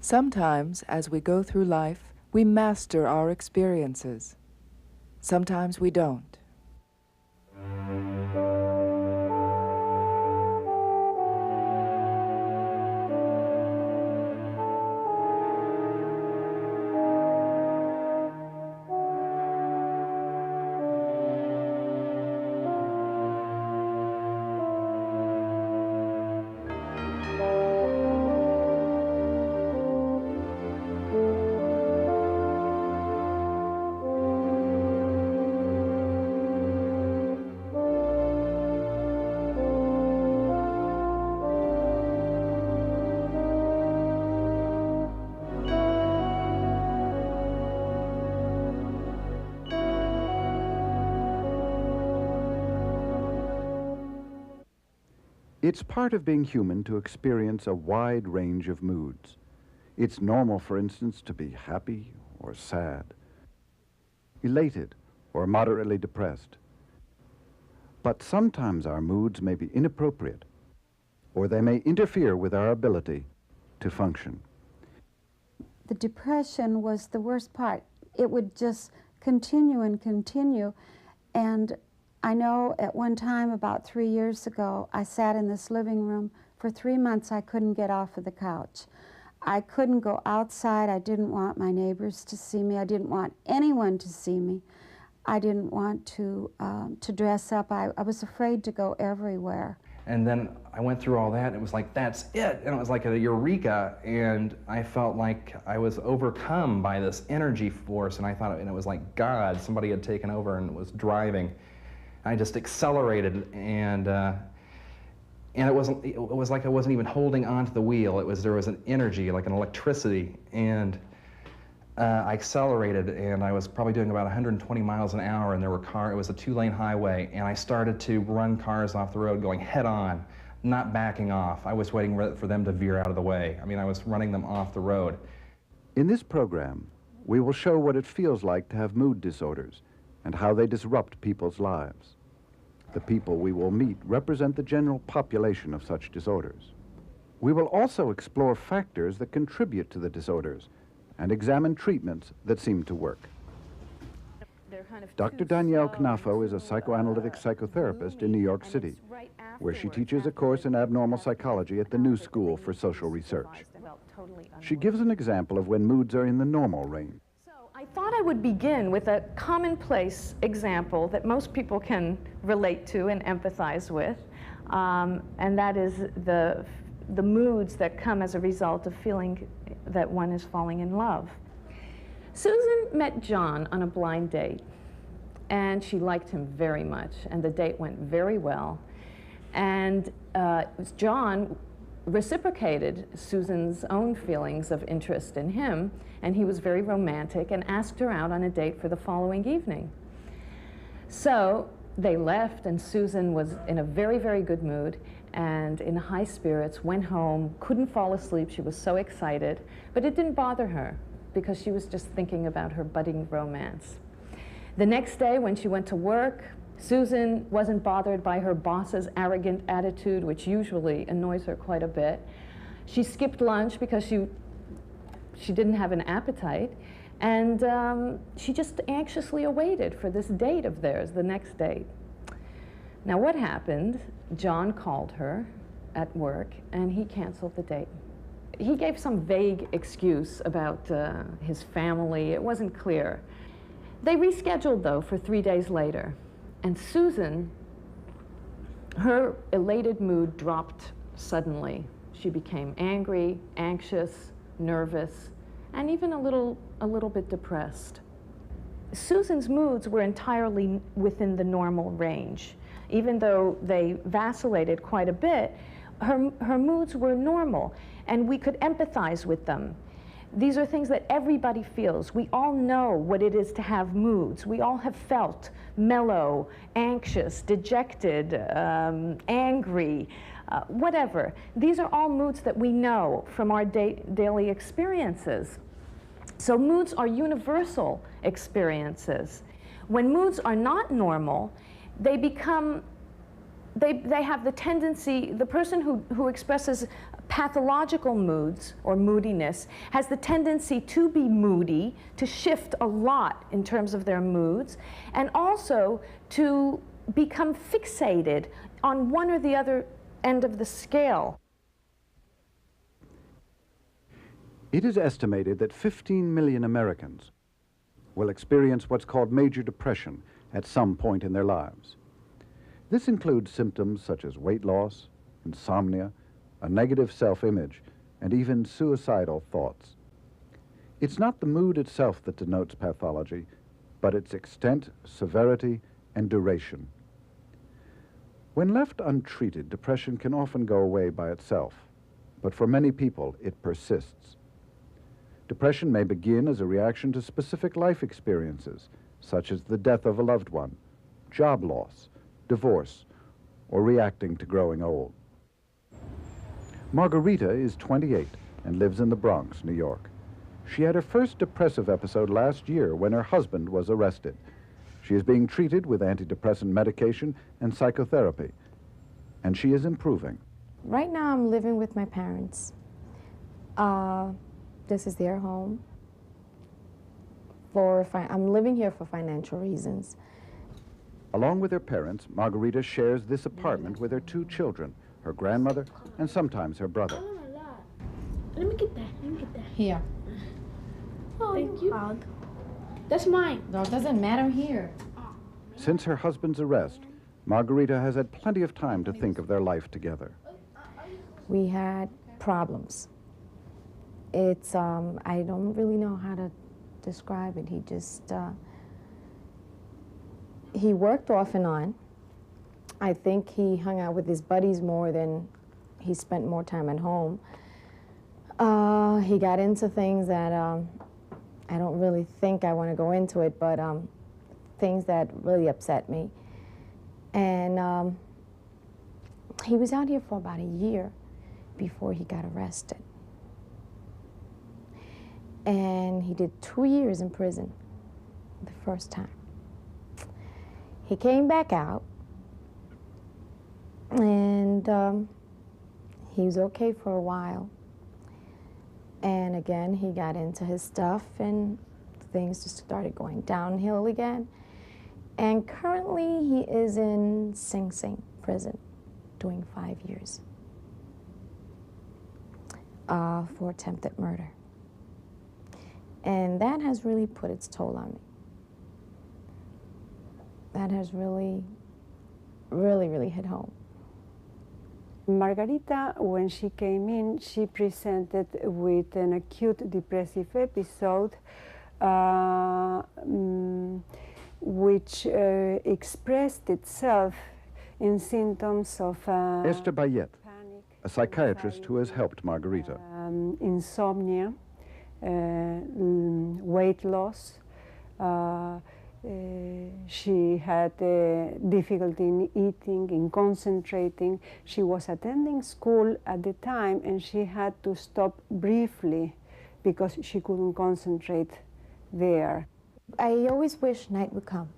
Sometimes, as we go through life, we master our experiences. Sometimes we don't. It's part of being human to experience a wide range of moods. It's normal, for instance, to be happy or sad, elated or moderately depressed. But sometimes our moods may be inappropriate, or they may interfere with our ability to function. The depression was the worst part. It would just continue and continue, and I know at one time, about 3 years ago, I sat in this living room. For 3 months, I couldn't get off of the couch. I couldn't go outside. I didn't want my neighbors to see me. I didn't want anyone to see me. I didn't want to dress up. I was afraid to go everywhere. And then I went through all that, and it was like, that's it. And it was like a eureka, and I felt like I was overcome by this energy force, and I thought, and it was like God, somebody had taken over and was driving. I just accelerated, and it was like I wasn't even holding onto the wheel. There was an energy, like an electricity, and I accelerated, and I was probably doing about 120 miles an hour, and it was a 2-lane highway, and I started to run cars off the road going head on, not backing off. I was waiting for them to veer out of the way. I mean, I was running them off the road. In this program, we will show what it feels like to have mood disorders and how they disrupt people's lives. The people we will meet represent the general population of such disorders. We will also explore factors that contribute to the disorders and examine treatments that seem to work. Dr. Danielle Knafo is a psychoanalytic psychotherapist in New York City, where she teaches a course in abnormal psychology at the New School for Social Research. She gives an example of when moods are in the normal range. I thought I would begin with a commonplace example that most people can relate to and empathize with, and that is the moods that come as a result of feeling that one is falling in love. Susan met John on a blind date, and she liked him very much, and the date went very well. And John reciprocated Susan's own feelings of interest in him, and he was very romantic and asked her out on a date for the following evening. So they left, and Susan was in a very, very good mood and in high spirits, went home, couldn't fall asleep. She was so excited, but it didn't bother her because she was just thinking about her budding romance. The next day when she went to work, Susan wasn't bothered by her boss's arrogant attitude, which usually annoys her quite a bit. She skipped lunch because she didn't have an appetite, and she just anxiously awaited for this date of theirs, the next date. Now what happened, John called her at work, and he canceled the date. He gave some vague excuse about his family. It wasn't clear. They rescheduled, though, for 3 days later. And Susan, her elated mood dropped suddenly. She became angry, anxious, nervous, and even a little bit depressed. Susan's moods were entirely within the normal range. Even though they vacillated quite a bit, her moods were normal, and we could empathize with them. These are things that everybody feels. We all know what it is to have moods. We all have felt mellow, anxious, dejected, angry, whatever. These are all moods that we know from our daily experiences. So moods are universal experiences. When moods are not normal, they become they have the tendency, the person who expresses pathological moods or moodiness has the tendency to be moody, to shift a lot in terms of their moods, and also to become fixated on one or the other end of the scale. It is estimated that 15 million Americans will experience what's called major depression at some point in their lives. This includes symptoms such as weight loss, insomnia, a negative self-image, and even suicidal thoughts. It's not the mood itself that denotes pathology, but its extent, severity, and duration. When left untreated, depression can often go away by itself, but for many people, it persists. Depression may begin as a reaction to specific life experiences, such as the death of a loved one, job loss, divorce, or reacting to growing old. Margarita is 28 and lives in the Bronx, New York. She had her first depressive episode last year when her husband was arrested. She is being treated with antidepressant medication and psychotherapy, and she is improving. Right now I'm living with my parents. This is their home. I'm living here for financial reasons. Along with her parents, Margarita shares this apartment with her 2 children, her grandmother, and sometimes her brother. Let me get that. Here. Oh, thank you. Hug. That's mine. No, it doesn't matter here. Since her husband's arrest, Margarita has had plenty of time to think of their life together. We had problems. It's, I don't really know how to describe it. He just, he worked off and on. I think he hung out with his buddies more than he spent more time at home. He got into things that I don't really think I want to go into it, but things that really upset me. And he was out here for about a year before he got arrested. And he did 2 years in prison the first time. He came back out, and he was okay for a while. And again, he got into his stuff, and things just started going downhill again. And currently, he is in Sing Sing prison, doing 5 years for attempted murder. And that has really put its toll on me. That has really, really, really hit home. Margarita, when she came in, she presented with an acute depressive episode, which expressed itself in symptoms of Esther Bayet, panic, a psychiatrist anxiety, who has helped Margarita. Insomnia, weight loss. She had difficulty in eating, in concentrating. She was attending school at the time, and she had to stop briefly because she couldn't concentrate there. I always wish night would come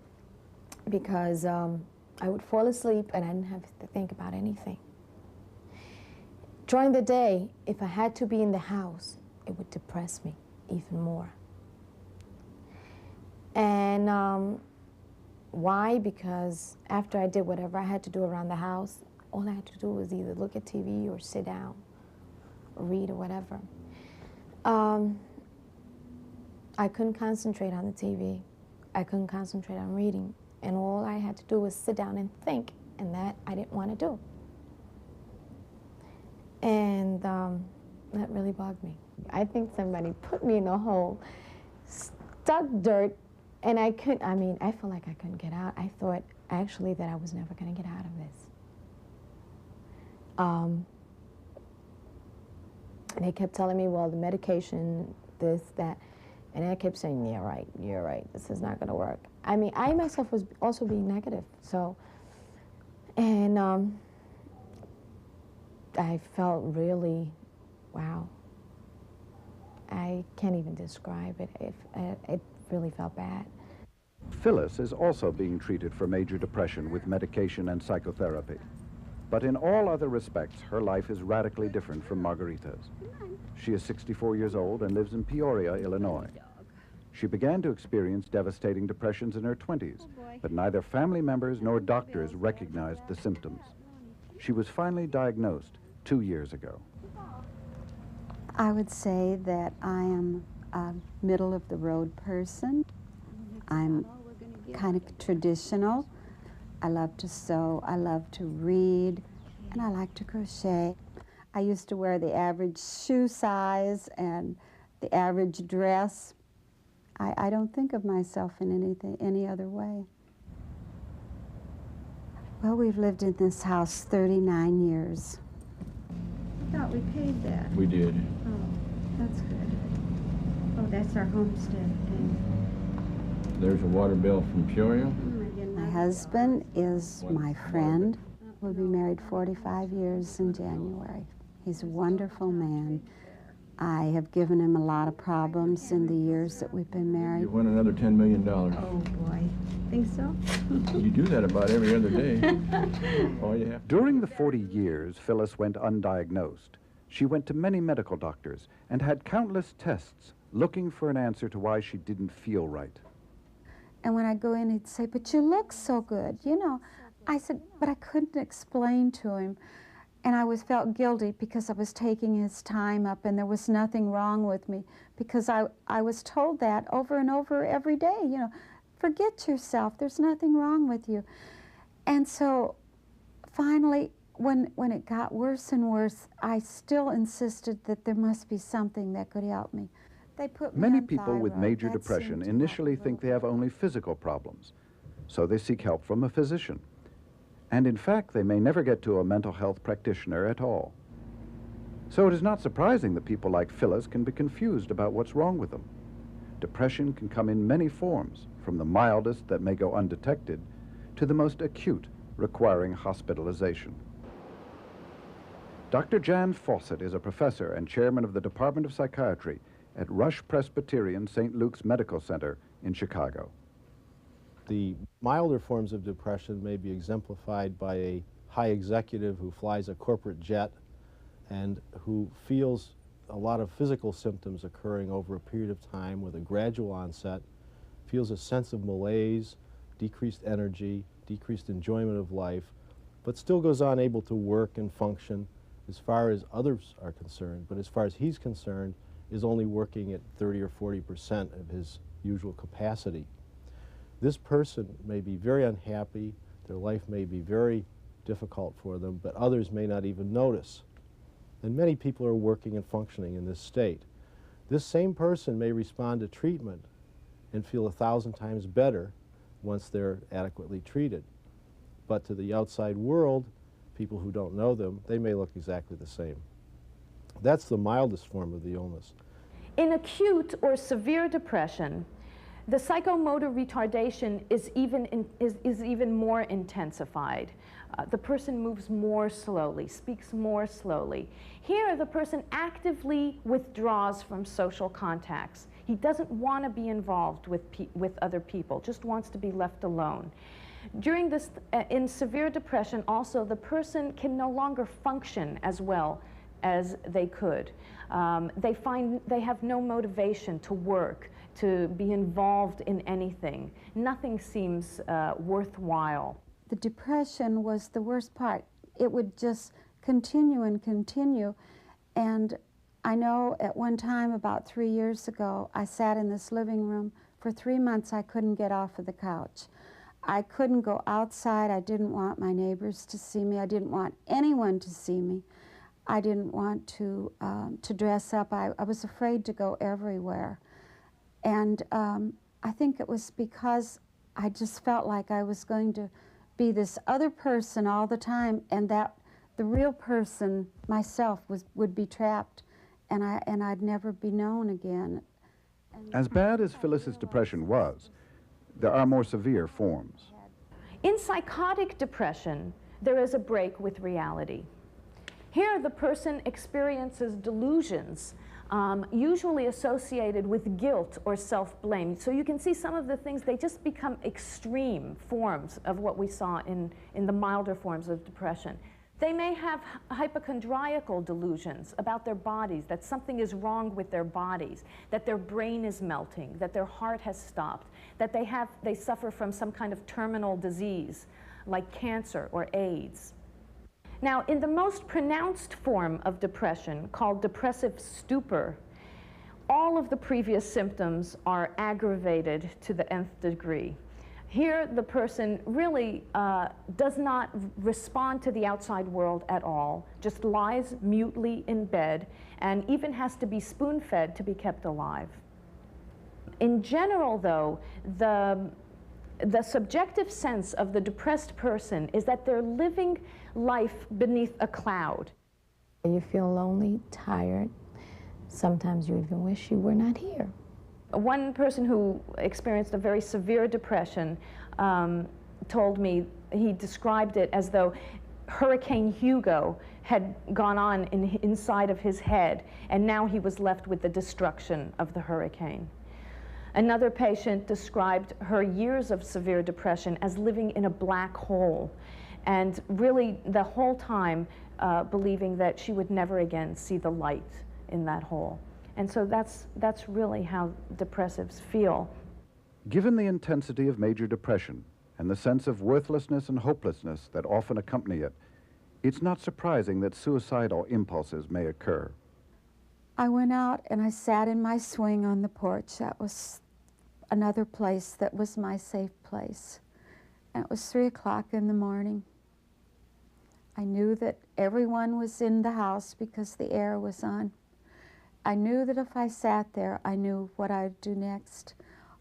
because I would fall asleep and I didn't have to think about anything. During the day, if I had to be in the house, it would depress me even more. And why? Because after I did whatever I had to do around the house, all I had to do was either look at TV or sit down or read or whatever. I couldn't concentrate on the TV. I couldn't concentrate on reading. And all I had to do was sit down and think, and that I didn't want to do. And that really bugged me. I think somebody put me in a hole, stuck dirt, and I felt like I couldn't get out. I thought, actually, that I was never going to get out of this. They kept telling me, well, the medication, this, that, and I kept saying, yeah, right, you're right, this is not going to work. I mean, I myself was also being negative, so, and I felt really, wow. I can't even describe it. It really felt bad. Phyllis is also being treated for major depression with medication and psychotherapy. But in all other respects, her life is radically different from Margarita's. She is 64 years old and lives in Peoria, Illinois. She began to experience devastating depressions in her 20s, but neither family members nor doctors recognized the symptoms. She was finally diagnosed 2 years ago. I would say that I am a middle-of-the-road person. I'm kind of traditional. I love to sew, I love to read, and I like to crochet. I used to wear the average shoe size and the average dress. I don't think of myself in any other way. Well, we've lived in this house 39 years. I thought we paid that. We did. Oh, that's good. Oh, that's our homestead thing. There's a water bill from Peoria. My husband is my friend. We'll be married 45 years in January. He's a wonderful man. I have given him a lot of problems in the years that we've been married. You won another $10 million. Oh, boy. Think so? You do that about every other day. All you have. During the 40 years Phyllis went undiagnosed, she went to many medical doctors and had countless tests looking for an answer to why she didn't feel right. And when I go in, he'd say, but you look so good, you know. I said, but I couldn't explain to him. And I felt guilty because I was taking his time up and there was nothing wrong with me, because I was told that over and over every day, you know, forget yourself, there's nothing wrong with you. And so finally, when it got worse and worse, I still insisted that there must be something that could help me. They put me Many on people with thyroid. major That depression seemed to initially help a think they little have only physical problems, so they seek help from a physician. And in fact, they may never get to a mental health practitioner at all. So it is not surprising that people like Phyllis can be confused about what's wrong with them. Depression can come in many forms, from the mildest that may go undetected to the most acute, requiring hospitalization. Dr. Jan Fawcett is a professor and chairman of the Department of Psychiatry at Rush Presbyterian St. Luke's Medical Center in Chicago. The milder forms of depression may be exemplified by a high executive who flies a corporate jet and who feels a lot of physical symptoms occurring over a period of time with a gradual onset, feels a sense of malaise, decreased energy, decreased enjoyment of life, but still goes on able to work and function as far as others are concerned, but as far as he's concerned, is only working at 30 or 40% of his usual capacity. This person may be very unhappy, their life may be very difficult for them, but others may not even notice. And many people are working and functioning in this state. This same person may respond to treatment and feel 1,000 times better once they're adequately treated. But to the outside world, people who don't know them, they may look exactly the same. That's the mildest form of the illness. In acute or severe depression, the psychomotor retardation is even more intensified. The person moves more slowly, speaks more slowly. Here, the person actively withdraws from social contacts. He doesn't want to be involved with other people, just wants to be left alone. During this, in severe depression also, the person can no longer function as well as they could. They find they have no motivation to work, to be involved in anything. Nothing seems worthwhile. The depression was the worst part. It would just continue and continue. And I know at one time, about 3 years ago, I sat in this living room. For 3 months, I couldn't get off of the couch. I couldn't go outside. I didn't want my neighbors to see me. I didn't want anyone to see me. I didn't want to dress up. I was afraid to go everywhere. And I think it was because I just felt like I was going to be this other person all the time, and that the real person, myself, would be trapped, and I'd never be known again. As bad as Phyllis's depression was, there are more severe forms. In psychotic depression, there is a break with reality. Here, the person experiences delusions, usually associated with guilt or self-blame. So you can see some of the things, they just become extreme forms of what we saw in the milder forms of depression. They may have hypochondriacal delusions about their bodies, that something is wrong with their bodies, that their brain is melting, that their heart has stopped, that they suffer from some kind of terminal disease like cancer or AIDS. Now, in the most pronounced form of depression, called depressive stupor, all of the previous symptoms are aggravated to the nth degree. Here, the person really does not respond to the outside world at all, just lies mutely in bed, and even has to be spoon-fed to be kept alive. In general, though, the subjective sense of the depressed person is that they're living life beneath a cloud. You feel lonely, tired. Sometimes you even wish you were not here. One person who experienced a very severe depression told me, he described it as though Hurricane Hugo had gone on inside of his head, and now he was left with the destruction of the hurricane. Another patient described her years of severe depression as living in a black hole, and really the whole time believing that she would never again see the light in that hole. And so that's really how depressives feel. Given the intensity of major depression and the sense of worthlessness and hopelessness that often accompany it, it's not surprising that suicidal impulses may occur. I went out and I sat in my swing on the porch. That was another place that was my safe place. And it was 3 o'clock in the morning. I knew that everyone was in the house because the air was on. I knew that if I sat there, I knew what I'd do next.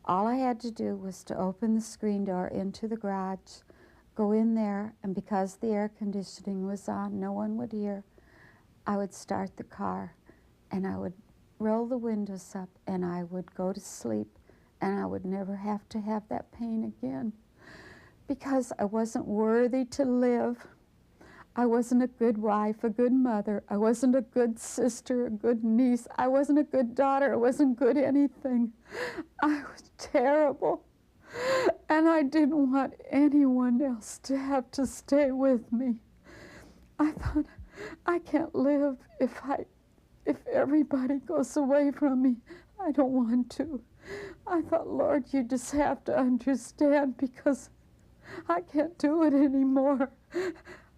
All I had to do was to open the screen door into the garage, go in there, and because the air conditioning was on, no one would hear, I would start the car, and I would roll the windows up, and I would go to sleep, and I would never have to have that pain again, because I wasn't worthy to live. I wasn't a good wife, a good mother. I wasn't a good sister, a good niece. I wasn't a good daughter. I wasn't good anything. I was terrible. And I didn't want anyone else to have to stay with me. I thought, I can't live if everybody goes away from me. I don't want to. I thought, Lord, you just have to understand, because I can't do it anymore.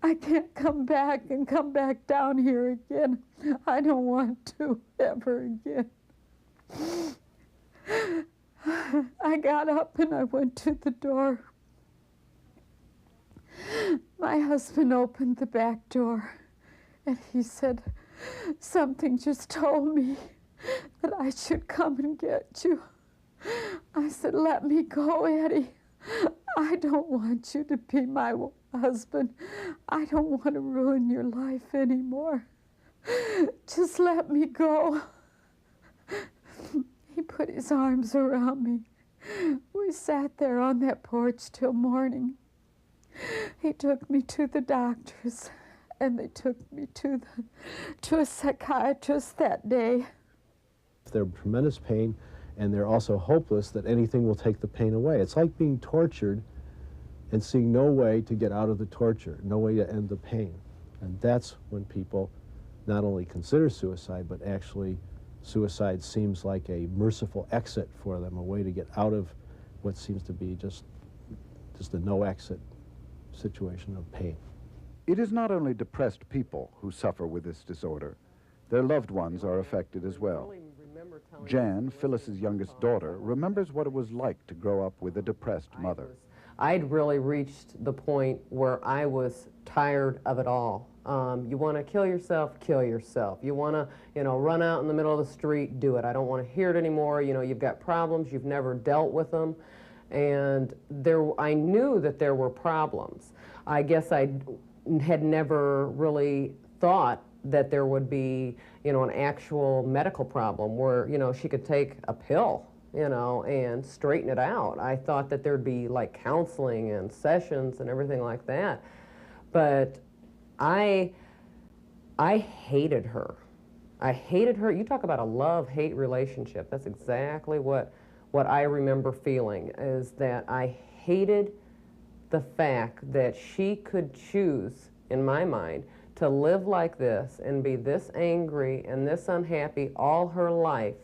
I can't come back and come back down here again. I don't want to ever again. I got up and I went to the door. My husband opened the back door and he said, something just told me that I should come and get you. I said, let me go, Eddie. I don't want you to be my husband. I don't want to ruin your life anymore. Just let me go. He put his arms around me. We sat there on that porch till morning. He took me to the doctors, and they took me to a psychiatrist that day. They're in tremendous pain, and they're also hopeless that anything will take the pain away. It's like being tortured and seeing no way to get out of the torture, no way to end the pain. And that's when people not only consider suicide, but actually suicide seems like a merciful exit for them, a way to get out of what seems to be just a no-exit situation of pain. It is not only depressed people who suffer with this disorder. Their loved ones are affected as well. Jan, Phyllis's youngest daughter, remembers what it was like to grow up with a depressed mother. I'd really reached the point where I was tired of it all. You want to kill yourself, kill yourself. You want to, run out in the middle of the street, do it. I don't want to hear it anymore. You've got problems, you've never dealt with them. And I knew that there were problems. I guess I had never really thought that there would be, an actual medical problem where, she could take a pill, and straighten it out. I thought that there'd be like counseling and sessions and everything like that. But I hated her. I hated her. You talk about a love-hate relationship. That's exactly what I remember feeling, is that I hated the fact that she could choose in my mind, to live like this and be this angry and this unhappy all her life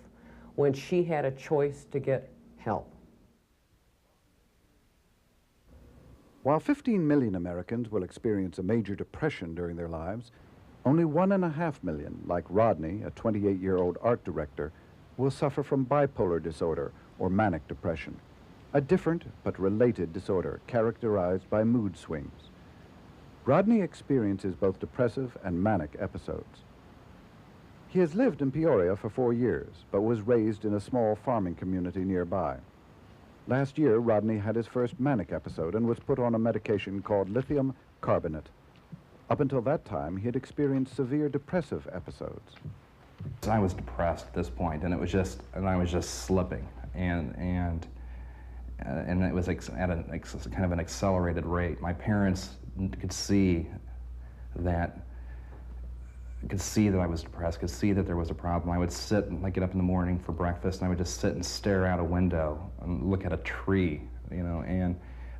when she had a choice to get help. While 15 million Americans will experience a major depression during their lives, only 1.5 million, like Rodney, a 28-year-old art director, will suffer from bipolar disorder or manic depression, a different but related disorder characterized by mood swings. Rodney experiences both depressive and manic episodes. He has lived in Peoria for 4 years, but was raised in a small farming community nearby. Last year, Rodney had his first manic episode and was put on a medication called lithium carbonate. Up until that time, he had experienced severe depressive episodes. I was depressed at this point, and I was just slipping, and it was at kind of an accelerated rate. My parents could see that I was depressed, could see that there was a problem. I would sit and get up in the morning for breakfast, and I would just sit and stare out a window and look at a tree, and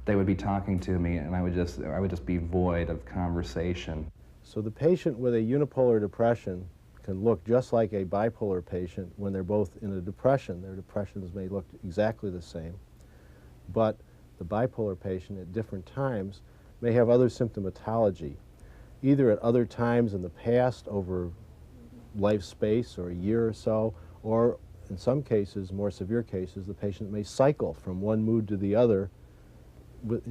they would be talking to me, and I would just be void of conversation. So the patient with a unipolar depression can look just like a bipolar patient when they're both in a depression. Their depressions may look exactly the same, but the bipolar patient at different times may have other symptomatology, either at other times in the past over life space or a year or so, or in some cases, more severe cases, the patient may cycle from one mood to the other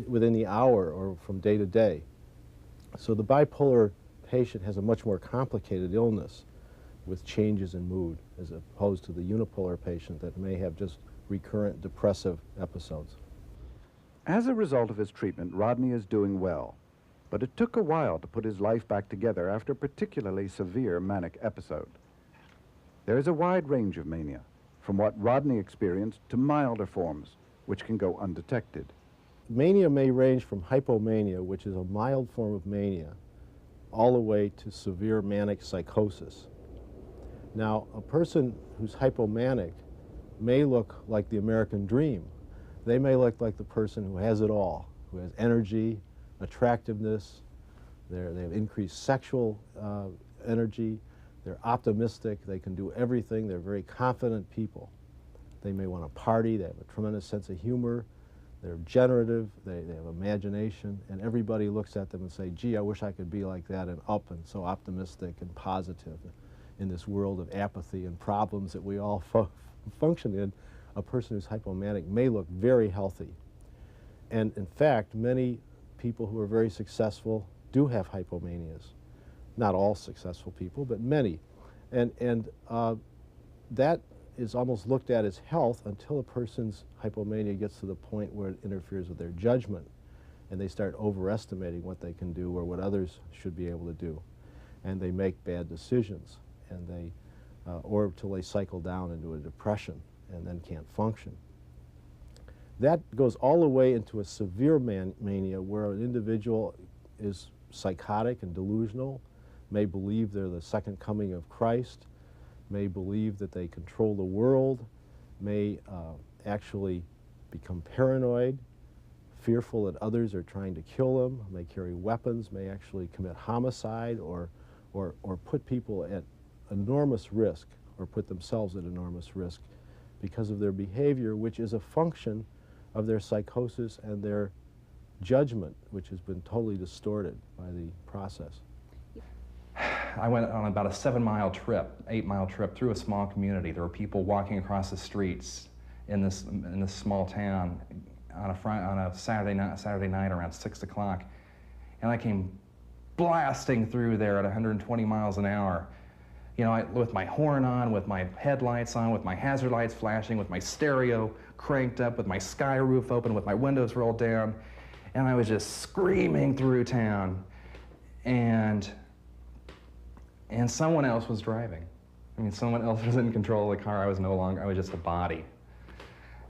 within the hour or from day to day. So the bipolar patient has a much more complicated illness with changes in mood as opposed to the unipolar patient that may have just recurrent depressive episodes. As a result of his treatment, Rodney is doing well, but it took a while to put his life back together after a particularly severe manic episode. There is a wide range of mania, from what Rodney experienced to milder forms, which can go undetected. Mania may range from hypomania, which is a mild form of mania, all the way to severe manic psychosis. Now, a person who's hypomanic may look like the American dream. They may look like the person who has it all, who has energy, attractiveness, they have increased sexual energy, they're optimistic, they can do everything, they're very confident people. They may want to party, they have a tremendous sense of humor, they're generative, they have imagination, and everybody looks at them and say, gee, I wish I could be like that and up and so optimistic and positive in this world of apathy and problems that we all function in. A person who's hypomanic may look very healthy. And in fact, many people who are very successful do have hypomanias. Not all successful people, but many. And that is almost looked at as health until a person's hypomania gets to the point where it interferes with their judgment and they start overestimating what they can do or what others should be able to do. And they make bad decisions, and they, or till they cycle down into a depression and then can't function. That goes all the way into a severe mania where an individual is psychotic and delusional, may believe they're the second coming of Christ, may believe that they control the world, may actually become paranoid, fearful that others are trying to kill them, may carry weapons, may actually commit homicide or put people at enormous risk or put themselves at enormous risk because of their behavior, which is a function of their psychosis and their judgment, which has been totally distorted by the process. I went on about a 7-mile trip, 8-mile trip through a small community. There were people walking across the streets in this small town on a Saturday night around 6 o'clock, and I came blasting through there at 120 miles an hour. With my horn on, with my headlights on, with my hazard lights flashing, with my stereo cranked up, with my sky roof open, with my windows rolled down, and I was just screaming through town, and someone else was driving. Someone else was in control of the car. I was just a body.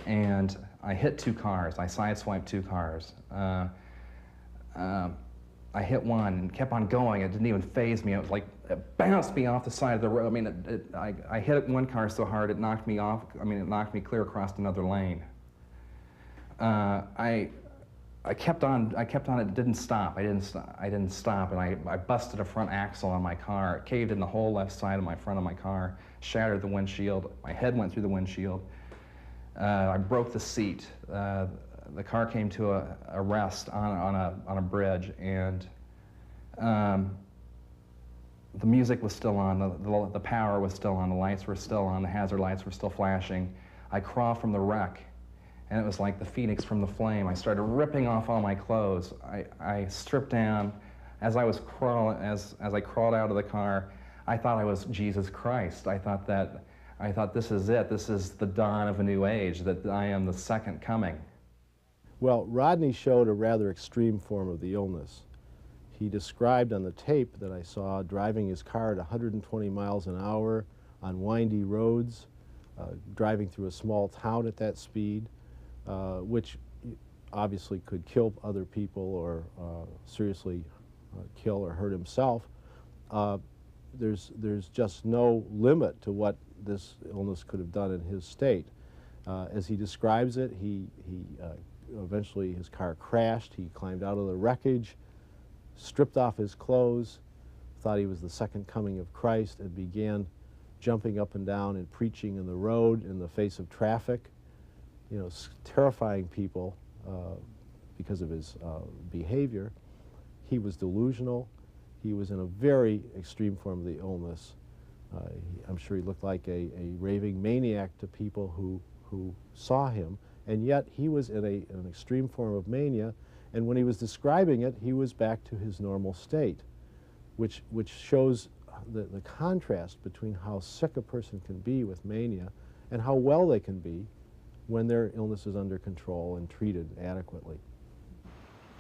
And I hit 2 cars. I sideswiped 2 cars. I hit one and kept on going. It didn't even faze me. It was like, it bounced me off the side of the road. I hit one car so hard it knocked me off. It knocked me clear across another lane. I I kept on, it didn't stop. I didn't stop, and I busted a front axle on my car. It caved in the whole left side of my front of my car, shattered the windshield. My head went through the windshield. I broke the seat. The car came to a rest on a bridge, and the music was still on, the power was still on, the lights were still on, the hazard lights were still flashing. I crawled from the wreck, and it was like the phoenix from the flame. I started ripping off all my clothes. I stripped down. As I was crawling, as I crawled out of the car, I thought I was Jesus Christ. I thought this is it. This is the dawn of a new age, that I am the second coming. Well, Rodney showed a rather extreme form of the illness. He described on the tape that I saw driving his car at 120 miles an hour on windy roads, driving through a small town at that speed, which obviously could kill other people or seriously kill or hurt himself. There's just no limit to what this illness could have done in his state. As he describes it, eventually his car crashed. He climbed out of the wreckage, stripped off his clothes, thought he was the second coming of Christ, and began jumping up and down and preaching in the road in the face of traffic, you know, terrifying people because of his behavior. He was delusional. He was in a very extreme form of the illness. I'm sure he looked like a raving maniac to people who saw him, and yet he was in an extreme form of mania, and when he was describing it, he was back to his normal state, which shows the contrast between how sick a person can be with mania and how well they can be when their illness is under control and treated adequately.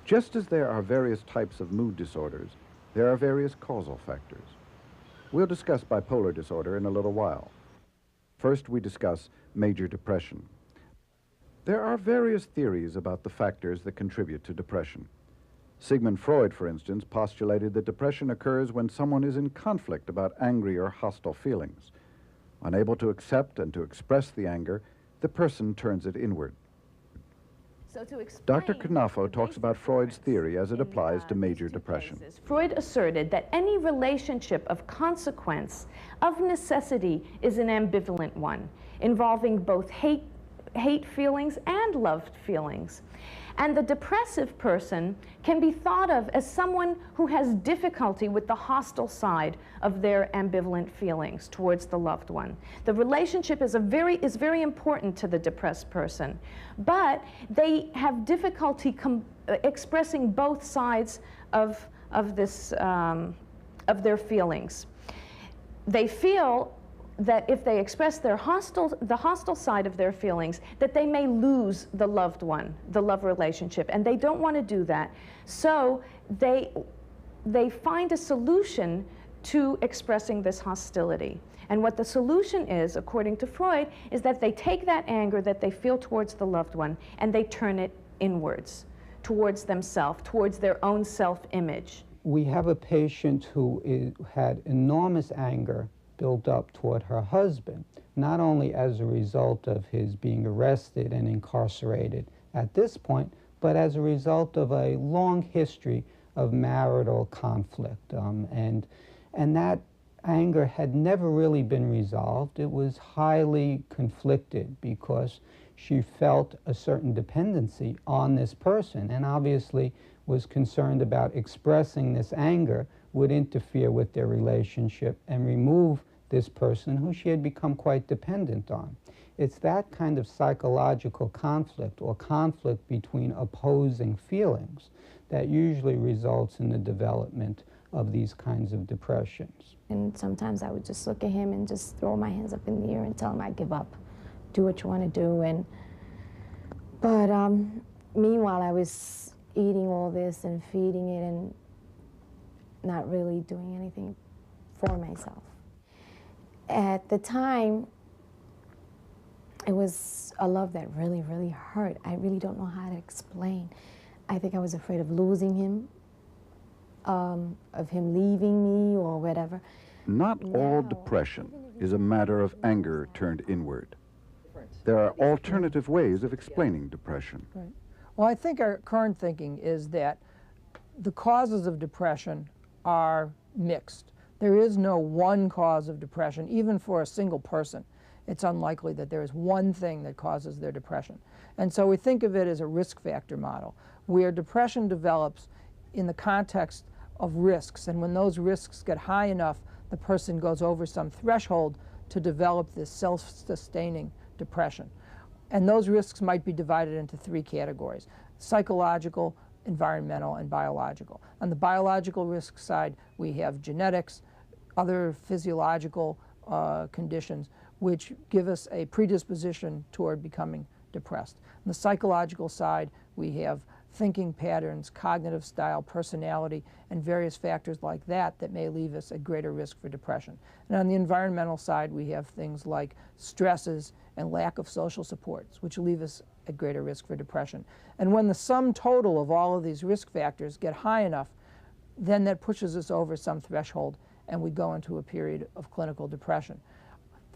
Just as there are various types of mood disorders, there are various causal factors. We'll discuss bipolar disorder in a little while. First, we discuss major depression. There are various theories about the factors that contribute to depression. Sigmund Freud, for instance, postulated that depression occurs when someone is in conflict about angry or hostile feelings. Unable to accept and to express the anger, the person turns it inward. So to explain Dr. Knafo talks about Freud's theory as it applies to major depression. Freud asserted that any relationship of consequence, of necessity, is an ambivalent one, involving both hate feelings and loved feelings. And the depressive person can be thought of as someone who has difficulty with the hostile side of their ambivalent feelings towards the loved one. The relationship is very important to the depressed person, but they have difficulty expressing both sides of their feelings. They feel that if they express the hostile side of their feelings, that they may lose the loved one, the love relationship, and they don't want to do that. So they find a solution to expressing this hostility. And what the solution is, according to Freud, is that they take that anger that they feel towards the loved one and they turn it inwards, towards themselves, towards their own self-image. We have a patient who had enormous anger built up toward her husband, not only as a result of his being arrested and incarcerated at this point, but as a result of a long history of marital conflict. And that anger had never really been resolved. It was highly conflicted because she felt a certain dependency on this person and obviously was concerned about expressing this anger would interfere with their relationship and remove this person who she had become quite dependent on. It's that kind of psychological conflict or conflict between opposing feelings that usually results in the development of these kinds of depressions. And sometimes I would just look at him and just throw my hands up in the air and tell him I give up, do what you want to do. But meanwhile, I was eating all this and feeding it and not really doing anything for myself. At the time, it was a love that really, really hurt. I really don't know how to explain. I think I was afraid of losing him, of him leaving me or whatever. Not all depression is a matter of anger turned inward. There are alternative ways of explaining depression. Right. Well, I think our current thinking is that the causes of depression are mixed. There is no one cause of depression, even for a single person. It's unlikely that there is one thing that causes their depression. And so we think of it as a risk factor model, where depression develops in the context of risks. And when those risks get high enough, the person goes over some threshold to develop this self-sustaining depression. And those risks might be divided into three categories: psychological, environmental, and biological. On the biological risk side, we have genetics, other physiological conditions, which give us a predisposition toward becoming depressed. On the psychological side, we have thinking patterns, cognitive style, personality, and various factors like that that may leave us at greater risk for depression. And on the environmental side, we have things like stresses and lack of social supports, which leave us at greater risk for depression. And when the sum total of all of these risk factors get high enough, then that pushes us over some threshold and we go into a period of clinical depression.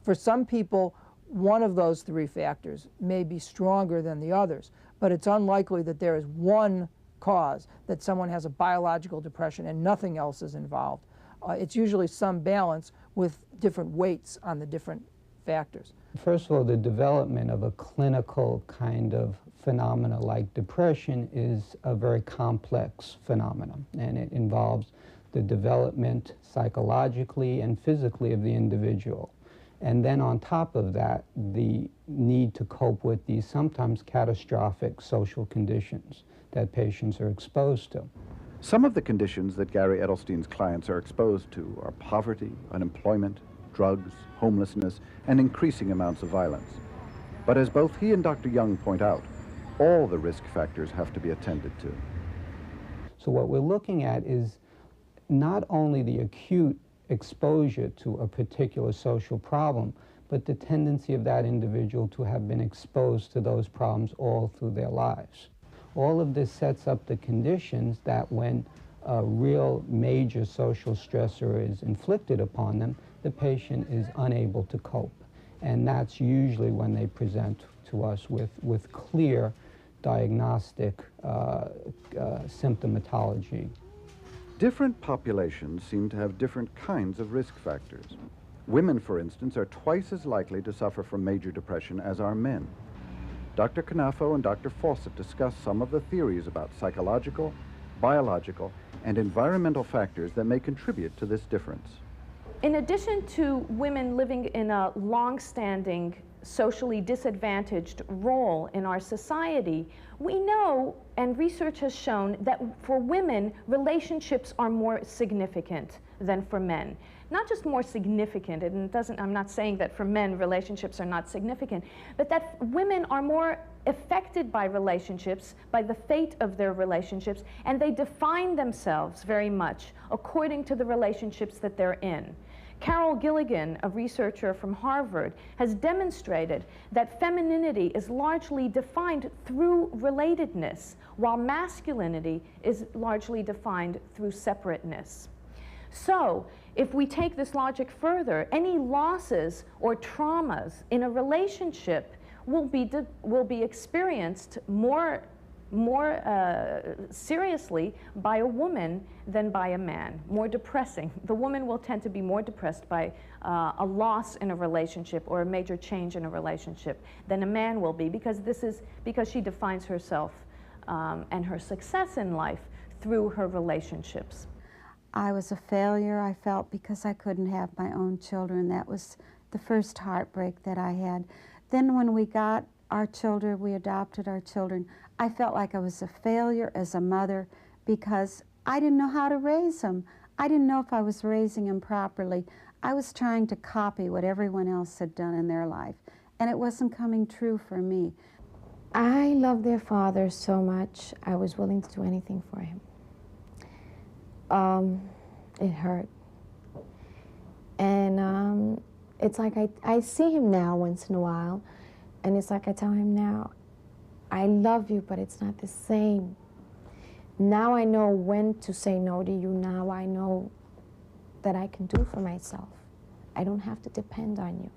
For some people, one of those three factors may be stronger than the others, but it's unlikely that there is one cause, that someone has a biological depression and nothing else is involved. It's usually some balance with different weights on the different factors. First of all, the development of a clinical kind of phenomena like depression is a very complex phenomenon, and it involves the development psychologically and physically of the individual. And then on top of that, the need to cope with these sometimes catastrophic social conditions that patients are exposed to. Some of the conditions that Gary Edelstein's clients are exposed to are poverty, unemployment, drugs, homelessness, and increasing amounts of violence. But as both he and Dr. Young point out, all the risk factors have to be attended to. So what we're looking at is not only the acute exposure to a particular social problem, but the tendency of that individual to have been exposed to those problems all through their lives. All of this sets up the conditions that when a real major social stressor is inflicted upon them, the patient is unable to cope. And that's usually when they present to us with clear diagnostic symptomatology. Different populations seem to have different kinds of risk factors. Women, for instance, are twice as likely to suffer from major depression as are men. Dr. Knafoe and Dr. Fawcett discuss some of the theories about psychological, biological, and environmental factors that may contribute to this difference. In addition to women living in a long-standing socially disadvantaged role in our society, we know, and research has shown, that for women, relationships are more significant than for men. Not just more significant, and it doesn't, I'm not saying that for men relationships are not significant, but that women are more affected by relationships, by the fate of their relationships, and they define themselves very much according to the relationships that they're in. Carol Gilligan, a researcher from Harvard, has demonstrated that femininity is largely defined through relatedness, while masculinity is largely defined through separateness. So, if we take this logic further, any losses or traumas in a relationship will be experienced more seriously by a woman than by a man, more depressing. The woman will tend to be more depressed by a loss in a relationship or a major change in a relationship than a man will be, because she defines herself and her success in life through her relationships. I was a failure, I felt, because I couldn't have my own children. That was the first heartbreak that I had. Then when we got our children, we adopted our children, I felt like I was a failure as a mother because I didn't know how to raise them. I didn't know if I was raising them properly. I was trying to copy what everyone else had done in their life, and it wasn't coming true for me. I love their father so much, I was willing to do anything for him. It hurt. And it's like I see him now once in a while, and it's like I tell him now, I love you, but it's not the same. Now I know when to say no to you. Now I know that I can do for myself. I don't have to depend on you.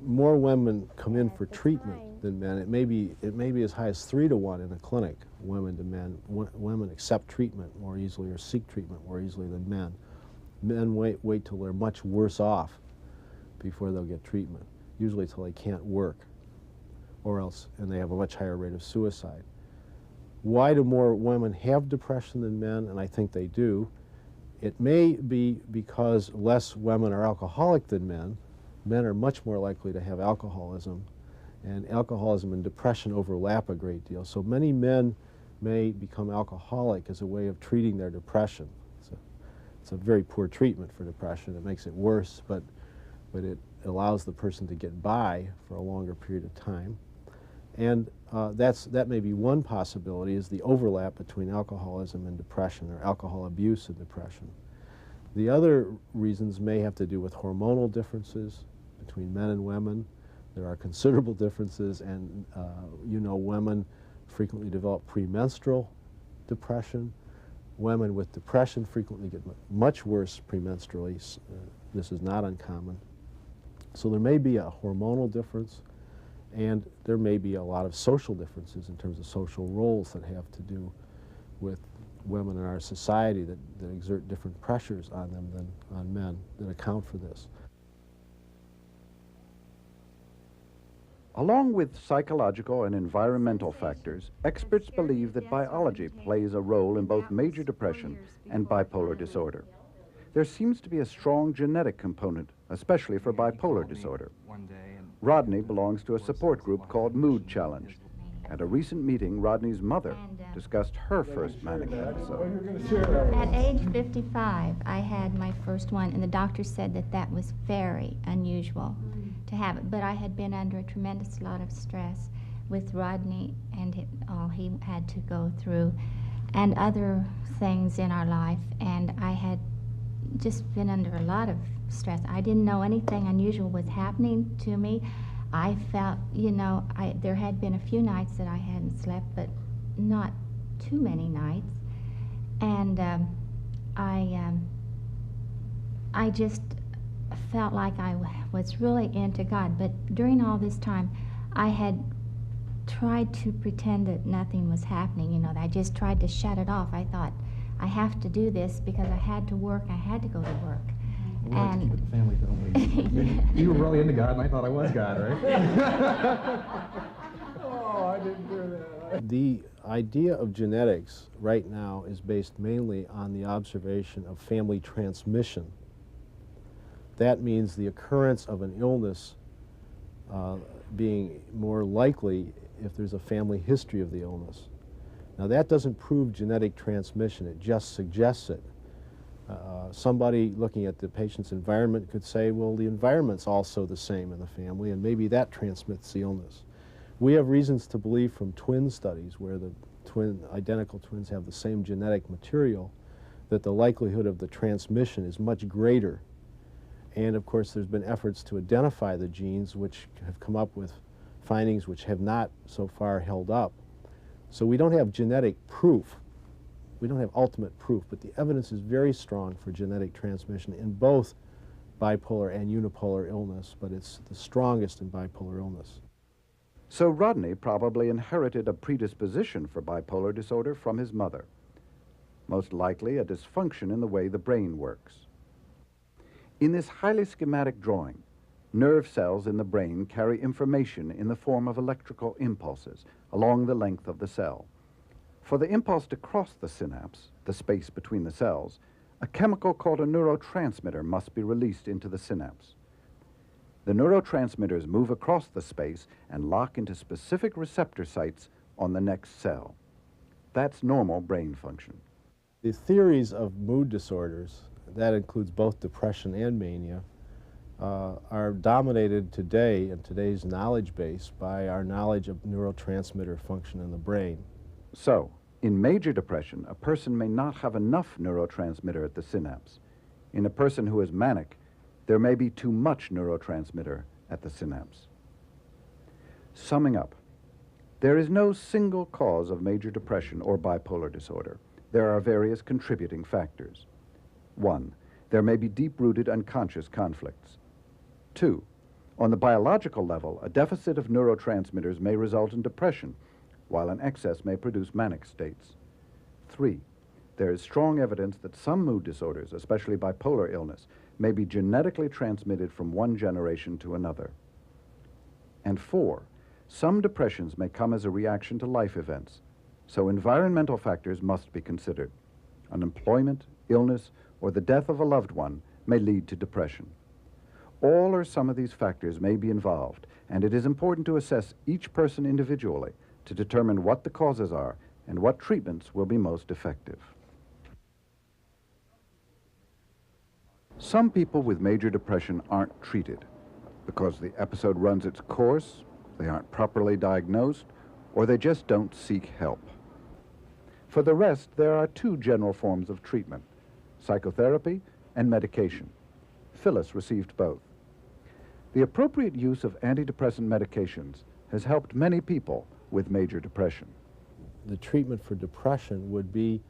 more women come in for treatment than men. It may be as high as 3 to 1 in a clinic, women to men. Women accept treatment more easily or seek treatment more easily than men. Men wait till they're much worse off before they'll get treatment, usually till they can't work, or else, and they have a much higher rate of suicide. Why do more women have depression than men? And I think they do. It may be because less women are alcoholic than men. Men are much more likely to have alcoholism, and alcoholism and depression overlap a great deal. So many men may become alcoholic as a way of treating their depression. It's a very poor treatment for depression. It makes it worse, but it allows the person to get by for a longer period of time. And that may be one possibility, is the overlap between alcoholism and depression, or alcohol abuse and depression. The other reasons may have to do with hormonal differences between men and women. There are considerable differences, and women frequently develop premenstrual depression. Women with depression frequently get much worse premenstrually. This is not uncommon. So there may be a hormonal difference, and there may be a lot of social differences in terms of social roles that have to do with women in our society that exert different pressures on them than on men that account for this. Along with psychological and environmental factors, experts believe that biology plays a role in both major depression and bipolar disorder. There seems to be a strong genetic component, especially for bipolar disorder. Rodney belongs to a support group called Mood Challenge. At a recent meeting, Rodney's mother discussed her first manic episode. At age 55, I had my first one, and the doctor said that that was very unusual to have it. But I had been under a tremendous lot of stress with Rodney and all he had to go through, and other things in our life, and I had just been under a lot of stress. I didn't know anything unusual was happening to me. I felt, there had been a few nights that I hadn't slept, but not too many nights. And I just felt like I was really into God. But during all this time, I had tried to pretend that nothing was happening. I just tried to shut it off. I thought, I have to do this because I had to work. I had to go to work. We like to keep it the family, don't we? You were really into God, and I thought I was God, right? Oh, I didn't do that. The idea of genetics right now is based mainly on the observation of family transmission. That means the occurrence of an illness being more likely if there's a family history of the illness. Now, that doesn't prove genetic transmission, it just suggests it. Somebody looking at the patient's environment could say, well, the environment's also the same in the family, and maybe that transmits the illness. We have reasons to believe from twin studies where the identical twins have the same genetic material that the likelihood of the transmission is much greater. And of course, there's been efforts to identify the genes which have come up with findings which have not so far held up. So we don't have genetic proof. We don't have ultimate proof, but the evidence is very strong for genetic transmission in both bipolar and unipolar illness, but it's the strongest in bipolar illness. So Rodney probably inherited a predisposition for bipolar disorder from his mother. Most likely a dysfunction in the way the brain works. In this highly schematic drawing, nerve cells in the brain carry information in the form of electrical impulses along the length of the cell. For the impulse to cross the synapse, the space between the cells, a chemical called a neurotransmitter must be released into the synapse. The neurotransmitters move across the space and lock into specific receptor sites on the next cell. That's normal brain function. The theories of mood disorders, that includes both depression and mania, are dominated today in today's knowledge base by our knowledge of neurotransmitter function in the brain. So, in major depression, a person may not have enough neurotransmitter at the synapse. In a person who is manic, there may be too much neurotransmitter at the synapse. Summing up, there is no single cause of major depression or bipolar disorder. There are various contributing factors. 1, there may be deep-rooted unconscious conflicts. 2, On the biological level, a deficit of neurotransmitters may result in depression, while an excess may produce manic states. 3, there is strong evidence that some mood disorders, especially bipolar illness, may be genetically transmitted from one generation to another. And 4, some depressions may come as a reaction to life events, so environmental factors must be considered. Unemployment, illness, or the death of a loved one may lead to depression. All or some of these factors may be involved, and it is important to assess each person individually to determine what the causes are and what treatments will be most effective. Some people with major depression aren't treated because the episode runs its course, they aren't properly diagnosed, or they just don't seek help. For the rest, there are two general forms of treatment: psychotherapy and medication. Phyllis received both. The appropriate use of antidepressant medications has helped many people with major depression. The treatment for depression would be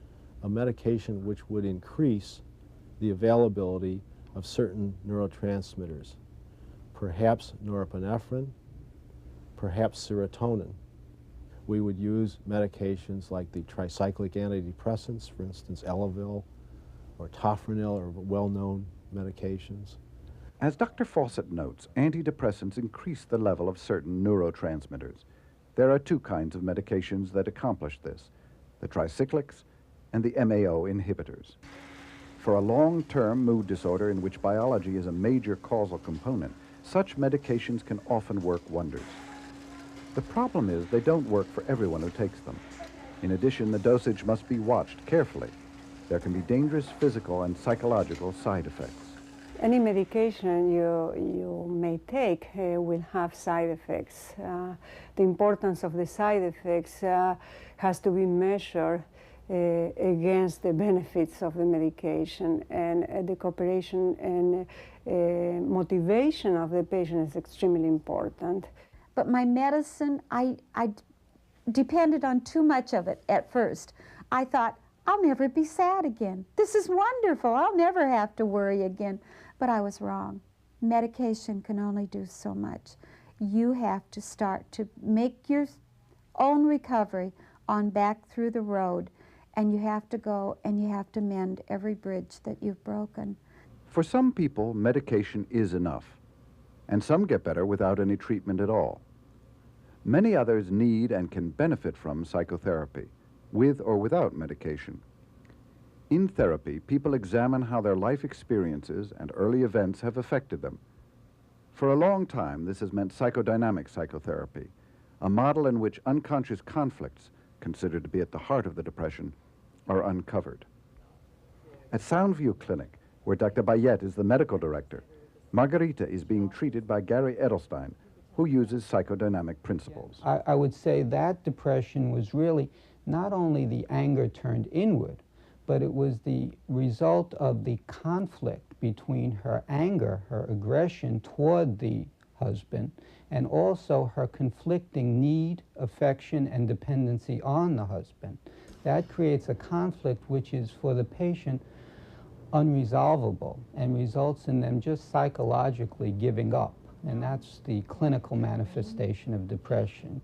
a medication which would increase the availability of certain neurotransmitters, perhaps norepinephrine, perhaps serotonin. We would use medications like the tricyclic antidepressants, for instance, Elavil or Tofranil are well-known medications. As Dr. Fawcett notes, antidepressants increase the level of certain neurotransmitters. There are two kinds of medications that accomplish this: the tricyclics and the MAO inhibitors. For a long-term mood disorder in which biology is a major causal component, such medications can often work wonders. The problem is they don't work for everyone who takes them. In addition, the dosage must be watched carefully. There can be dangerous physical and psychological side effects. Any medication you may take will have side effects. The importance of the side effects has to be measured against the benefits of the medication, and the cooperation and motivation of the patient is extremely important. But my medicine, I depended on too much of it at first. I thought, I'll never be sad again. This is wonderful. I'll never have to worry again. But I was wrong. Medication can only do so much. You have to start to make your own recovery on back through the road, and you have to go and you have to mend every bridge that you've broken. For some people, medication is enough, and some get better without any treatment at all. Many others need and can benefit from psychotherapy, with or without medication. In therapy, people examine how their life experiences and early events have affected them. For a long time, this has meant psychodynamic psychotherapy, a model in which unconscious conflicts, considered to be at the heart of the depression, are uncovered. At Soundview Clinic, where Dr. Bayet is the medical director, Margarita is being treated by Gary Edelstein, who uses psychodynamic principles. I would say that depression was really not only the anger turned inward, but it was the result of the conflict between her anger, her aggression toward the husband, and also her conflicting need, affection, and dependency on the husband. That creates a conflict which is, for the patient, unresolvable and results in them just psychologically giving up. And that's the clinical manifestation of depression.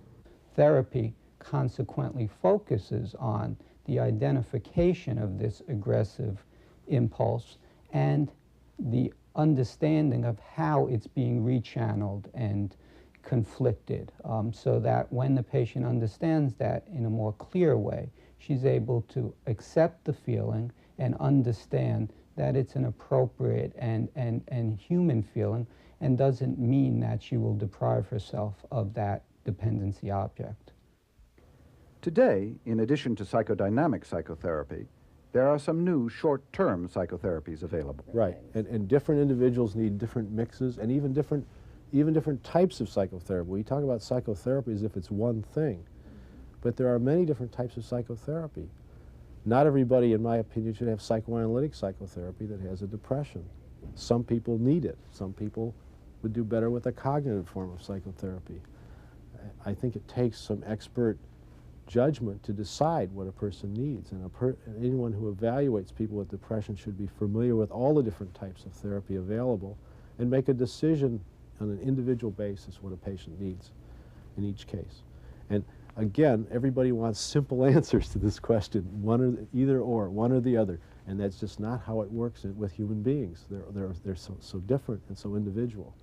Therapy consequently focuses on the identification of this aggressive impulse and the understanding of how it's being rechanneled and conflicted, so that when the patient understands that in a more clear way, she's able to accept the feeling and understand that it's an appropriate and human feeling, and doesn't mean that she will deprive herself of that dependency object. Today, in addition to psychodynamic psychotherapy, there are some new short-term psychotherapies available. Right, and different individuals need different mixes and even different types of psychotherapy. We talk about psychotherapy as if it's one thing, but there are many different types of psychotherapy. Not everybody, in my opinion, should have psychoanalytic psychotherapy that has a depression. Some people need it. Some people would do better with a cognitive form of psychotherapy. I think it takes some expert judgment to decide what a person needs, and anyone who evaluates people with depression should be familiar with all the different types of therapy available and make a decision on an individual basis what a patient needs in each case. And again, everybody wants simple answers to this question, either or, one or the other, and that's just not how it works with human beings. They're so different and so individual.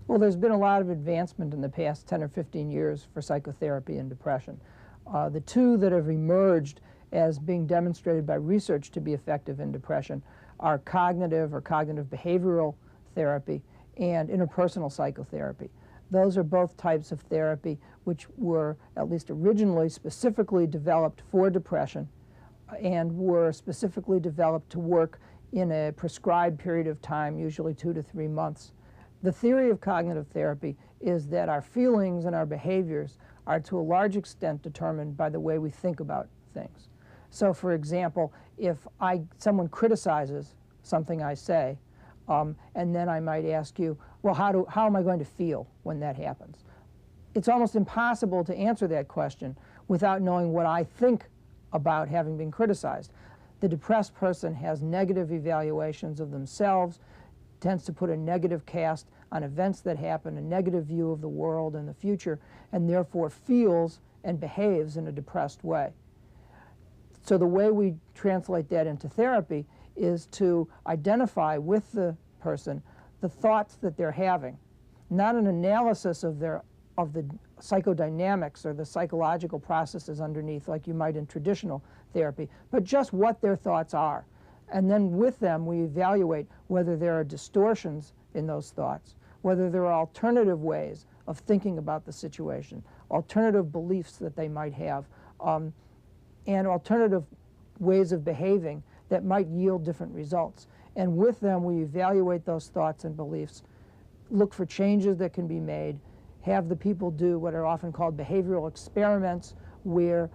Well, there's been a lot of advancement in the past 10 or 15 years for psychotherapy and depression. The two that have emerged as being demonstrated by research to be effective in depression are cognitive or cognitive behavioral therapy and interpersonal psychotherapy. Those are both types of therapy which were, at least originally, specifically developed for depression and were specifically developed to work in a prescribed period of time, usually 2 to 3 months. The theory of cognitive therapy is that our feelings and our behaviors are to a large extent determined by the way we think about things. So, for example, if someone criticizes something I say, and then I might ask you, well, how am I going to feel when that happens? It's almost impossible to answer that question without knowing what I think about having been criticized. The depressed person has negative evaluations of themselves, tends to put a negative cast on events that happen, a negative view of the world and the future, and therefore feels and behaves in a depressed way. So the way we translate that into therapy is to identify with the person the thoughts that they're having, not an analysis of the psychodynamics or the psychological processes underneath like you might in traditional therapy, but just what their thoughts are. And then with them we evaluate whether there are distortions in those thoughts, whether there are alternative ways of thinking about the situation, alternative beliefs that they might have, and alternative ways of behaving that might yield different results. And with them, we evaluate those thoughts and beliefs, look for changes that can be made, have the people do what are often called behavioral experiments, where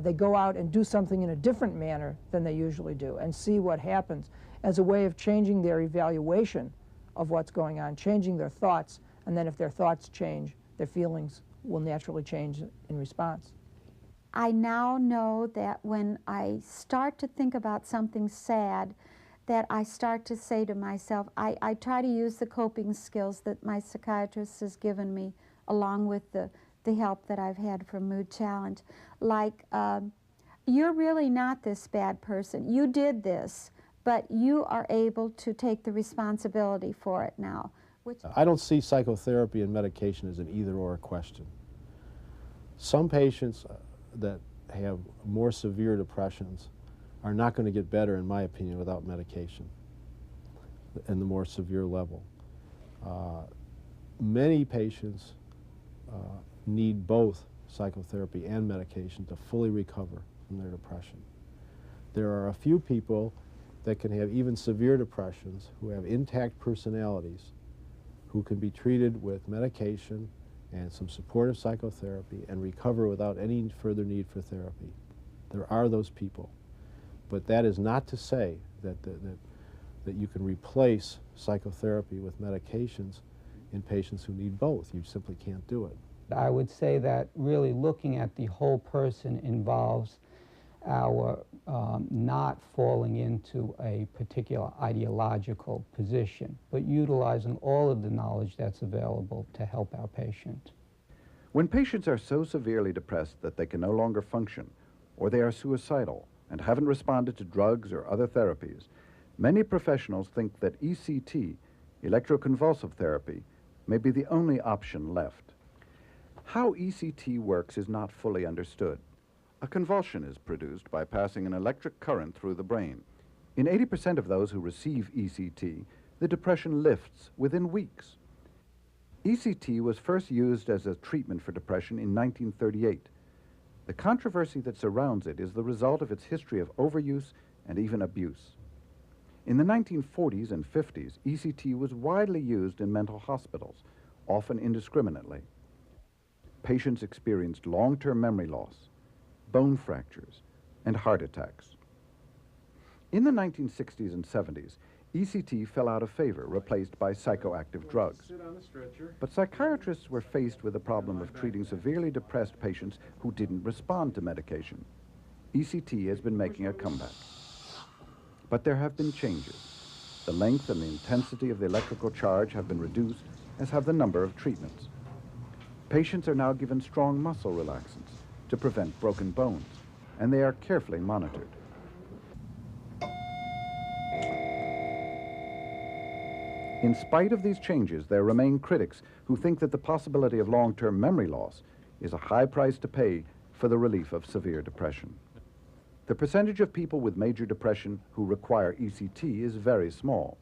they go out and do something in a different manner than they usually do and see what happens as a way of changing their evaluation of what's going on, changing their thoughts, and then if their thoughts change, their feelings will naturally change in response. I now know that when I start to think about something sad, that I start to say to myself, I try to use the coping skills that my psychiatrist has given me, along with the help that I've had from Mood Challenge. Like, you're really not this bad person. You did this, but you are able to take the responsibility for it now. I don't see psychotherapy and medication as an either-or question. Some patients that have more severe depressions are not going to get better, in my opinion, without medication in the more severe level. Many patients need both psychotherapy and medication to fully recover from their depression. There are a few people that can have even severe depressions who have intact personalities who can be treated with medication and some supportive psychotherapy and recover without any further need for therapy. There are those people. But that is not to say that you can replace psychotherapy with medications in patients who need both. You simply can't do it. I would say that really looking at the whole person involves our not falling into a particular ideological position, but utilizing all of the knowledge that's available to help our patient. When patients are so severely depressed that they can no longer function, or they are suicidal and haven't responded to drugs or other therapies, many professionals think that ECT, electroconvulsive therapy, may be the only option left. How ECT works is not fully understood. A convulsion is produced by passing an electric current through the brain. In 80% of those who receive ECT, the depression lifts within weeks. ECT was first used as a treatment for depression in 1938. The controversy that surrounds it is the result of its history of overuse and even abuse. In the 1940s and 50s, ECT was widely used in mental hospitals, often indiscriminately. Patients experienced long-term memory loss, bone fractures, and heart attacks. In the 1960s and 70s, ECT fell out of favor, replaced by psychoactive drugs. But psychiatrists were faced with the problem of treating severely depressed patients who didn't respond to medication. ECT has been making a comeback. But there have been changes. The length and the intensity of the electrical charge have been reduced, as have the number of treatments. Patients are now given strong muscle relaxants to prevent broken bones, and they are carefully monitored. In spite of these changes, there remain critics who think that the possibility of long-term memory loss is a high price to pay for the relief of severe depression. The percentage of people with major depression who require ECT is very small.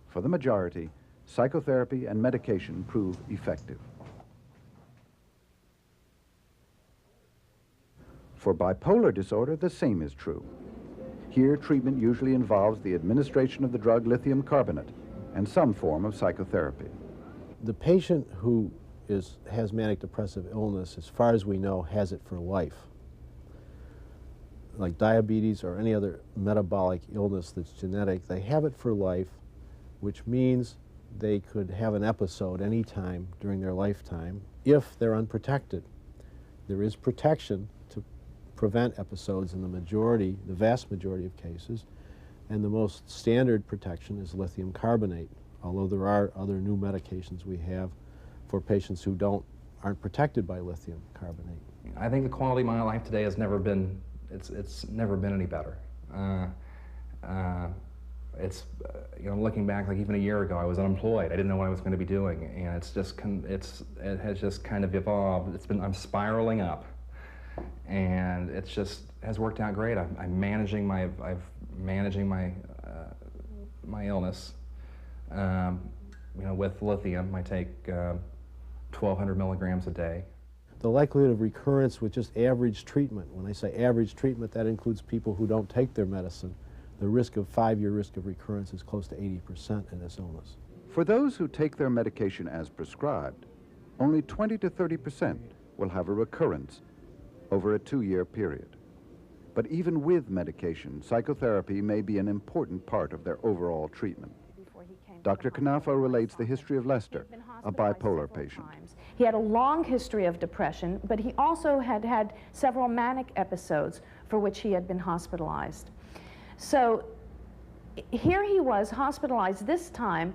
For the majority, psychotherapy and medication prove effective. For bipolar disorder, the same is true. Here, treatment usually involves the administration of the drug lithium carbonate and some form of psychotherapy. The patient who has manic depressive illness, as far as we know, has it for life. Like diabetes or any other metabolic illness that's genetic, they have it for life, which means they could have an episode anytime during their lifetime if they're unprotected. There is protection to prevent episodes in the vast majority of cases, and the most standard protection is lithium carbonate, although there are other new medications we have for patients who aren't protected by lithium carbonate. I think the quality of my life today has never been, it's never been any better. You know, looking back, like even a year ago, I was unemployed. I didn't know what I was going to be doing, and it has just kind of evolved. I'm spiraling up, and it just has worked out great. I'm managing my my illness. You know, with lithium, I take 1,200 milligrams a day. The likelihood of recurrence with just average treatment, when I say average treatment, that includes people who don't take their medicine, the 5-year risk of recurrence is close to 80% in this illness. For those who take their medication as prescribed, only 20 to 30% will have a recurrence over a 2-year period. But even with medication, psychotherapy may be an important part of their overall treatment. Dr. Knafo relates the history of Lester, a bipolar patient. He had a long history of depression, but he also had had several manic episodes for which he had been hospitalized. So here he was hospitalized this time.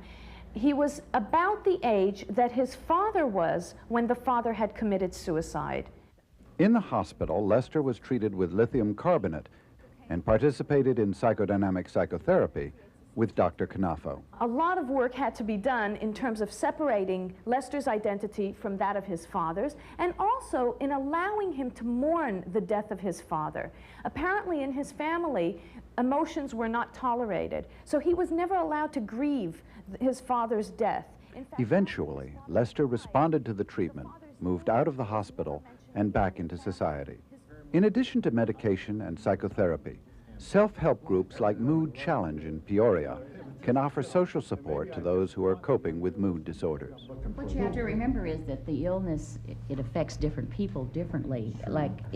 He was about the age that his father was when the father had committed suicide. In the hospital, Lester was treated with lithium carbonate and participated in psychodynamic psychotherapy with Dr. Knafo. A lot of work had to be done in terms of separating Lester's identity from that of his father's, and also in allowing him to mourn the death of his father. Apparently in his family, emotions were not tolerated, so he was never allowed to grieve his father's death. Eventually, Lester responded to the treatment, moved out of the hospital, and back into society. In addition to medication and psychotherapy, self-help groups like Mood Challenge in Peoria can offer social support to those who are coping with mood disorders. What you have to remember is that the illness, it affects different people differently. Like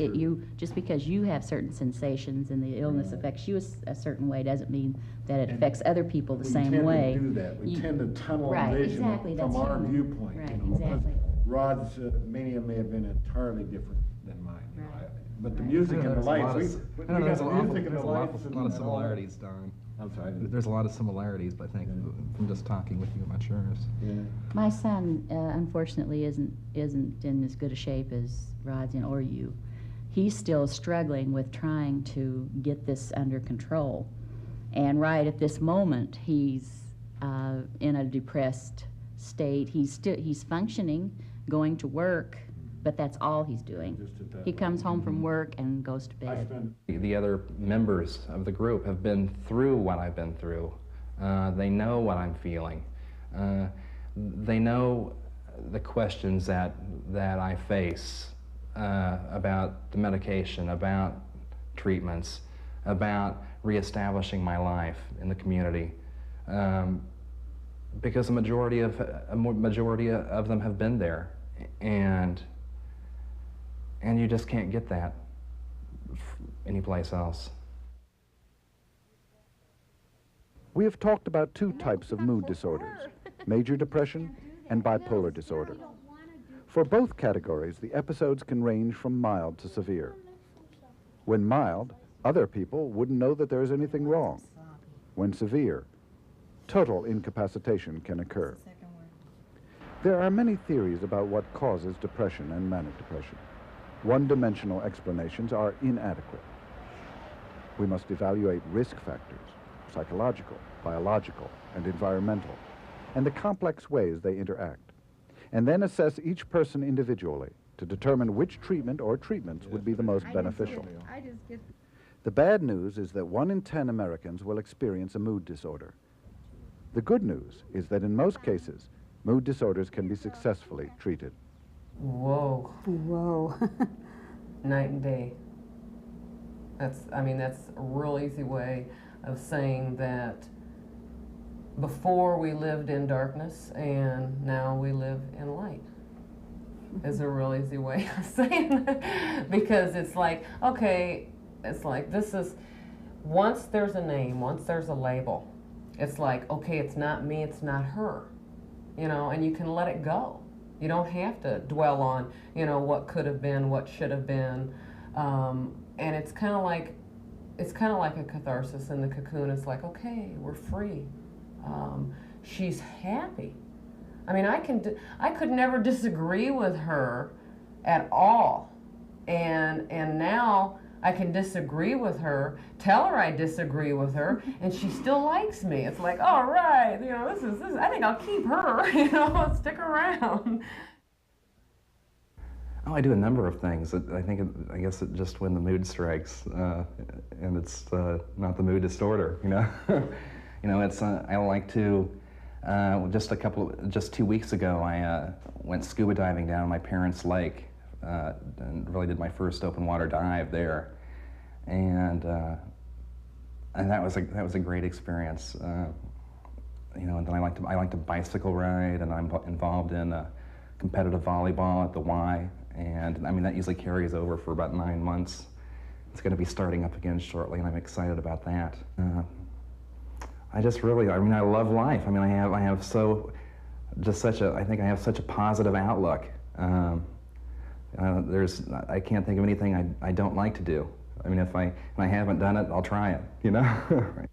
just because you have certain sensations and the illness affects you a certain way doesn't mean that it affects other people the same way. We tend to do that. We tend to tunnel vision from our viewpoint. Right, exactly. Rod's mania may have been entirely different than mine. Right. But the music and the lights, there's a lot of similarities, Don. I'm sorry. There's a lot of similarities, I think, from just talking with you about yours. Yeah. My son, unfortunately, isn't in as good a shape as Rod's or you. He's still struggling with trying to get this under control. And right at this moment, he's in a depressed state. He's functioning, going to work, but that's all he's doing. He comes home from work and goes to bed. The other members of the group have been through what I've been through. They know what I'm feeling. They know the questions that I face about the medication, about treatments, about reestablishing my life in the community. Because a majority of them have been there, and you just can't get that anyplace else. We have talked about 2 types of mood disorders, major depression and bipolar disorder. For both categories, the episodes can range from mild to severe. When mild, other people wouldn't know that there is anything wrong. When severe, total incapacitation can occur. There are many theories about what causes depression and manic depression. One-dimensional explanations are inadequate. We must evaluate risk factors, psychological, biological, and environmental, and the complex ways they interact, and then assess each person individually to determine which treatment or treatments would be the most beneficial. The bad news is that 1 in 10 Americans will experience a mood disorder. The good news is that in most cases, mood disorders can be successfully treated. Whoa. Whoa. Night and day. That's a real easy way of saying that before we lived in darkness and now we live in light. Is a real easy way of saying that. Because it's like, okay, it's like this is, once there's a name, once there's a label, it's like, okay, it's not me, it's not her, you know, and you can let it go. You don't have to dwell on, you know, what could have been, what should have been, and it's kind of like a catharsis in the cocoon. It's like, okay, we're free. She's happy. I mean, I could never disagree with her at all, and now I can disagree with her, tell her I disagree with her, and she still likes me. It's like, all right, you know, this is I think I'll keep her, you know, stick around. Oh, I do a number of things. I guess it just when the mood strikes, and it's not the mood disorder, you know. You know, it's I like to. Just 2 weeks ago, I went scuba diving down my parents' lake, and really did my first open water dive there, and that was a great experience. You know, and then I like to bicycle ride, and I'm involved in competitive volleyball at the Y, and I mean that usually carries over for about 9 months. It's going to be starting up again shortly, and I'm excited about that. I love life. I mean, I have such a positive outlook. I can't think of anything I don't like to do. I mean, if I haven't done it, I'll try it, you know? Right.